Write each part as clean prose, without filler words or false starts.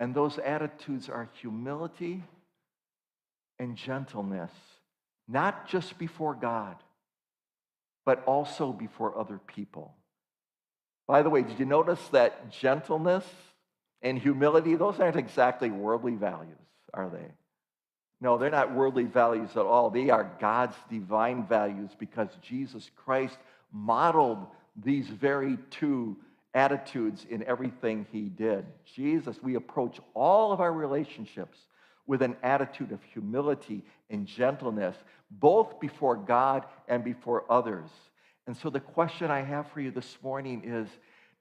And those attitudes are humility and gentleness, not just before God, but also before other people. By the way, did you notice that gentleness and humility, those aren't exactly worldly values, are they? No, they're not worldly values at all. They are God's divine values because Jesus Christ modeled these very two attitudes in everything he did. Jesus, we approach all of our relationships with an attitude of humility and gentleness, both before God and before others. And so the question I have for you this morning is,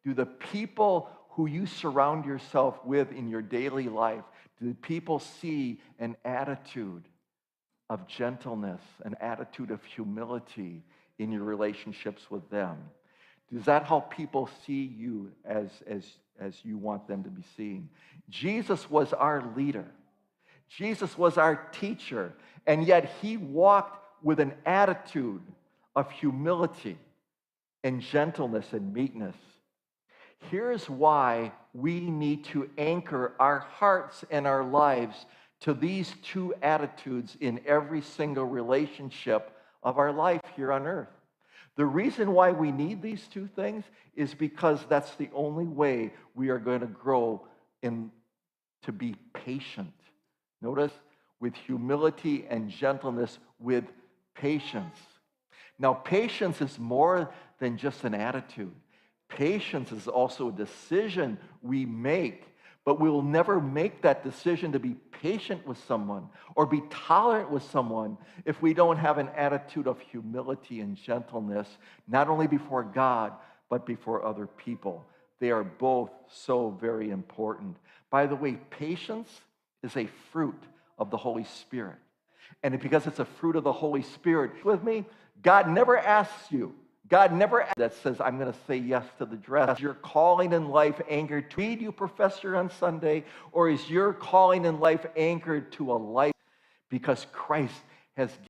do the people who you surround yourself with in your daily life, do people see an attitude of gentleness, an attitude of humility in your relationships with them? Is that how people see you as you want them to be seen? Jesus was our leader. Jesus was our teacher, and yet he walked with an attitude of humility and gentleness and meekness. Here's why we need to anchor our hearts and our lives to these two attitudes in every single relationship of our life here on earth. The reason why we need these two things is because that's the only way we are going to grow to be patient. Notice, with humility and gentleness, with patience. Now, patience is more than just an attitude. Patience is also a decision we make, but we will never make that decision to be patient with someone or be tolerant with someone if we don't have an attitude of humility and gentleness, not only before God, but before other people. They are both so very important. By the way, patience is a fruit of the Holy Spirit. And because it's a fruit of the Holy Spirit, with me, God never asks you, that says, I'm going to say yes to the dress. Is your calling in life anchored to read you professor on Sunday, or is your calling in life anchored to a life because Christ has